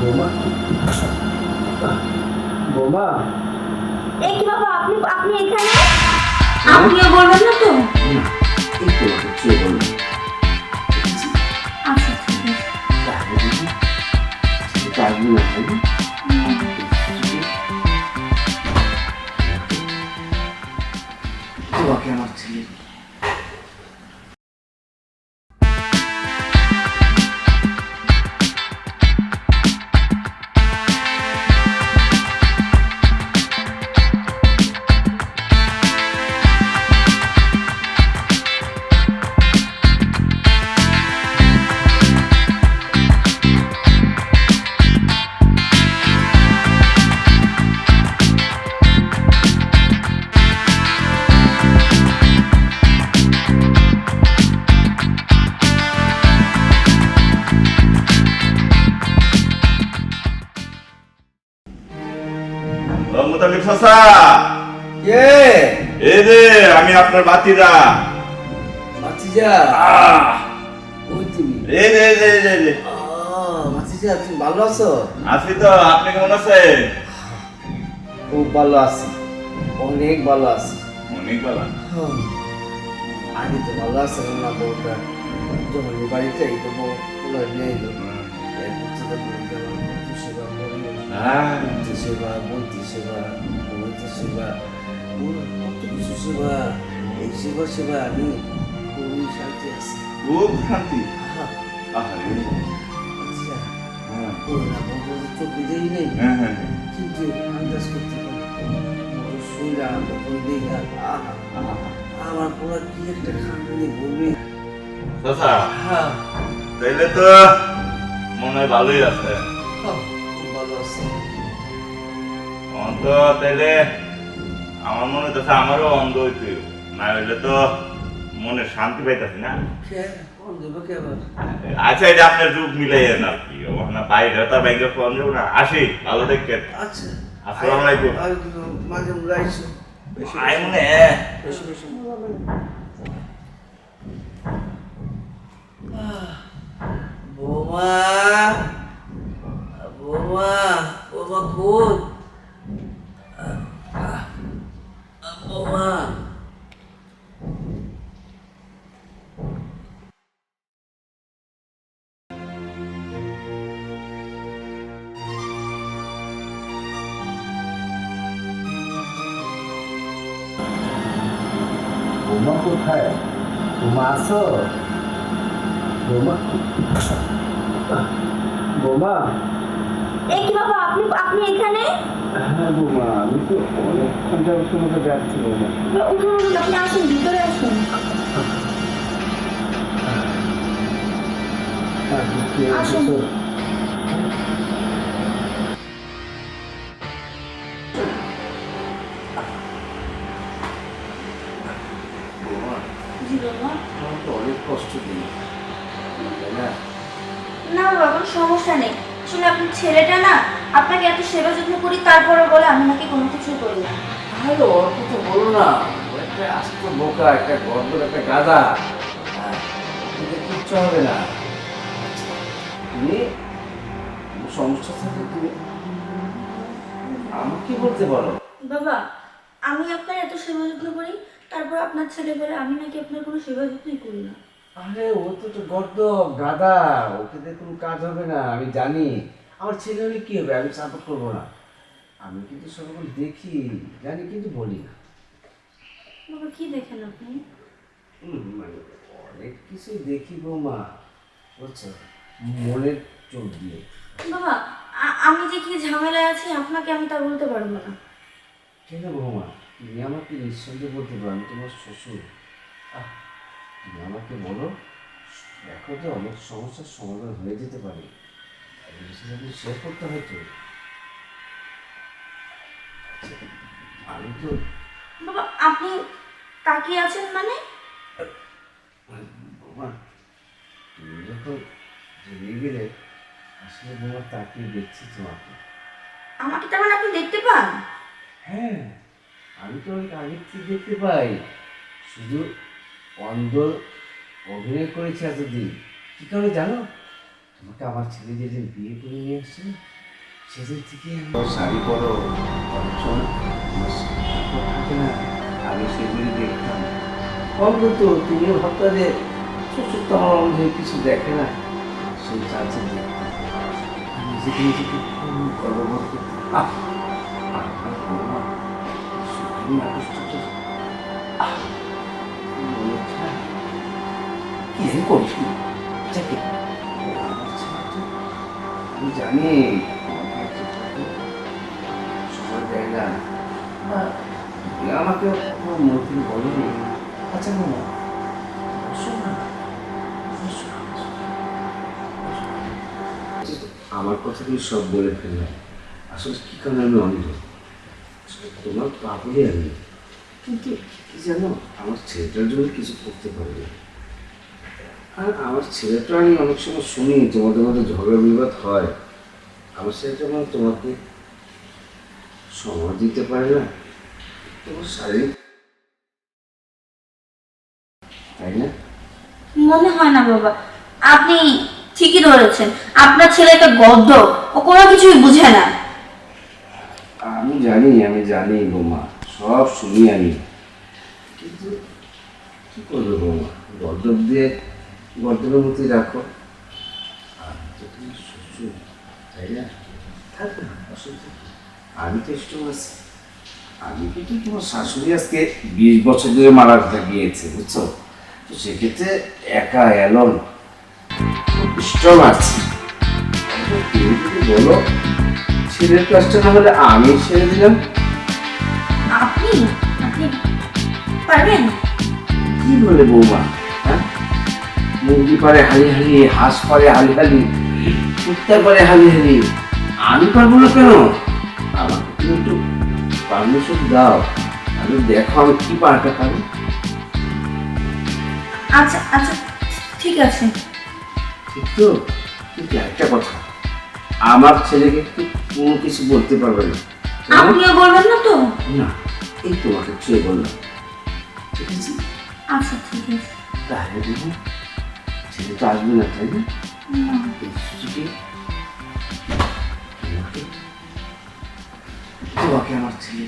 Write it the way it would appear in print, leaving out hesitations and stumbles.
বোমা, বোমা, এই কি বাবা, আপনি আপনি এখানে? আপনিও বলবেন না তো? না, এই তো হচ্ছে বলুন। আচ্ছা ঠিক আছে। পারবো না ভাই। তোমাকে আমার ছেলে মোতালিব চাচা, কে? এই যে আমি আপনার বাতিদা। মাছিজা, ওই তুমি? এই যে এই যে এই যে, এই যে। মাছিজা, তুমি ভালো আছো? আছি তো, আপনি কেমন আছেন? খুব ভালো আছি, অনেক ভালো আছি। অনেক ভালো। আগে তো ভালো আছে না, বউটা যখন এই বাড়িতে এই তো বউ নিয়ে এলো, সেবা করি, মন্ত্রী সেবা, মন্ত্রী সেবা, মন্ত্রী সেবা, কত কিছু সেবা। এই সেবা সেবা আমি খুবই শান্তি আছি। খুব শান্তি। হ্যাঁ, আহারে। আচ্ছা, হ্যাঁ ওই না বউটা তো চোখে দেই নেই, হ্যাঁ হ্যাঁ। কিন্তু আন্দাজ করতে পারি শুইলা তখন দেখা আমার পুরা কি একটা খাটনি বলবি। চাচা, হ্যাঁ, তাইলে তো মনে হয় ভালোই আছে। খুব ভালো আছে। অন্ধ তাইলে আমার মনে হচ্ছে আমারও অন্ধ হইতে, না হইলে তো মনে শান্তি পাইতাছি না। কোন দেবো কেবল? আচ্ছা, এটা আপনার যুগ মিলাইয়েন আর কি, ওখানে বাইরে তো ব্যাংকে ফোন দেবো না। আসি, ভালো দেখেন। আচ্ছা, আসসালামু আলাইকুম। মাঝে মধ্যে আইসো। আই মনে বেশি বেশি বৌমা, বৌমা, বৌমা খুদ বৌমা। বোমা কোথায়? বোমা আছো? বোমা, বোমা। এই কি বাবা, আপনি আপনি এখানে? হ্যাঁ বোমা, আমি তো অনেকক্ষণ যাবত তোমাকে যাচ্ছি বোমা। উঠুন উঠুন, আপনি আসুন, ভিতরে আসুন। আসুন। জি বাবা। আমার তো অনেক কষ্ট দিই, তাই না? না বাবা, কোনো সমস্যা নেই। আসলে আপনার ছেলেটা না, আপনাকে এত সেবা যত্ন করি, তারপরে বলে আমি নাকি কোনো কিছুই করি না। তাহলে ওর কথা বলো না, ও একটা আস্ত বোকা, একটা গর্দর, একটা গাধা। এটা কিচ্ছু হবে না। তুমি সমস্যা থাকে তুমি আমাকে বলতে পারো। বাবা, আমি আপনার এত সেবা যত্ন করি, তারপর আপনার ছেলে বলে আমি নাকি আপনার কোনো সেবা যত্নই করি না। আরে ও তো একটা গর্দ, গাধা, ওকে দিয়ে কোনো কাজ হবে না, আমি জানি। আমার ছেলে হলে কি হবে, আমি সাপোর্ট করবো না। আমি কিন্তু সবগুলো দেখি, জানি, কিন্তু বলি না। বাবা, কি দেখেন আপনি? মানে অনেক কিছুই দেখি বৌমা, বুঝছো, মনের চোখ দিয়ে। বাবা, আমি যে কি ঝামেলায় আছি আপনাকে আমি তা বলতে পারবো না। কেন বৌমা, তুমি আমাকে নিঃসন্দেহে বলতে পারো, আমি তোমার শ্বশুর। তুমি আমাকে বলো, দেখো তো অনেক সমস্যার সমাধান হয়ে যেতে পারে। সেটা শেয়ার করতে হয়তো। আমি তো বাবা, আপনি তাকিয়ে আছেন মানে? বৌমা, তুমি যখন জেনে গেলে, আসলে বৌমা তাকিয়ে দেখছি তোমাকে। আমাকে তার মানে আপনি দেখতে পান? হ্যাঁ, আমি তো অনেক আগের থেকে দেখতে পাই, শুধু অন্ধ অভিনয় করেছে এতদিন। কি কারণে জানো? তোমাকে আমার ছেলে যেদিন বিয়ে করে নিয়ে আসছে সেদিন থেকে আমার শাড়ি পরো অনেক সময় আমার শাড়ি থাকে না, আগে সেগুলি দেখতাম। অন্তত তুমিও ভাবতা যে শ্বশুর তো আমার মধ্যে কিছু দেখে না, সেই চালছে দেখতাম। আর নিজেকে নিজেকে খুব গর্ববোধ করতাম। আর আমার বৌমা শুধু নাকশটা মনে হচ্ছে না কি জানি করছি যাকে আমার ছেলে তো, আমি জানি আমাকে একটু সময় দেয় না, বা আমাকে কোনো মূর্তি বলেনি। আচ্ছা মামা বসো না, বসো, বসো। আমার কথা তুমি সব বলে ফেললাম। আসলে কি কারণে আমি অন্ধ, আসলে তোমার পাগলই আমি। কিন্তু কি জানো, আমার ছেলেটার জন্য কিছু করতে পারি না। আর আমার ছেলেটা, আমি অনেক সময় শুনি তোমাদের মধ্যে ঝগড়া বিবাদ হয়, আমার ছেলেটা মানে তোমাকে সময় দিতে পারে না, তোমার শারীরিক, তাই না? মনে হয় না বাবা, আপনি ঠিকই ধরেছেন। আপনার ছেলে একটা গদ্দ, ও কোনো কিছুই বুঝে না। আমি জানি বৌমা, সব শুনি আমি, কিন্তু কি করবে বৌমা, গর্দব দিয়ে গর্দবের মতোই রাখো। আর তো তুমি শ্বশুর, তাই না? থাকবে না, অসুবিধা কি? আমি তো ইষ্ট আছি। আমি কিন্তু তোমার শাশুড়ি আজকে 20 বছর ধরে মারা গিয়েছে, বুঝছো? তো সেক্ষেত্রে একা এলন স্ট্রং আছে। তুমি যদি বলো ছেলের কাজটা না হলে আমি ছেড়ে দিলাম, আপনি আপনি পারবেন? কি বলে বৌমা? হ্যাঁ, মুরগি পারে হালি হালি, হাঁস পারে হালি হালি, কুত্তা পারে হালি হালি, আমি পারবো না কেন? আমাকে তুমি একটু পারমিশন দাও, আমি দেখো আমি কি পারতে পারি। আচ্ছা আচ্ছা, ঠিক আছে। ঠিক তো? কিন্তু একটা কথা, আমার ছেলেকে একটু কোনো কিছু বলতে পারবে না। আপনিও বলবেন না তো? না, এই তোমাকে ছুঁয়ে বললাম, ঠিক আছে? আচ্ছা ঠিক আছে। তাহলে দেখুন, ছেলে তো আসবে না, তাই না? না। এই সুযোগে তোমাকে আমার ছেলে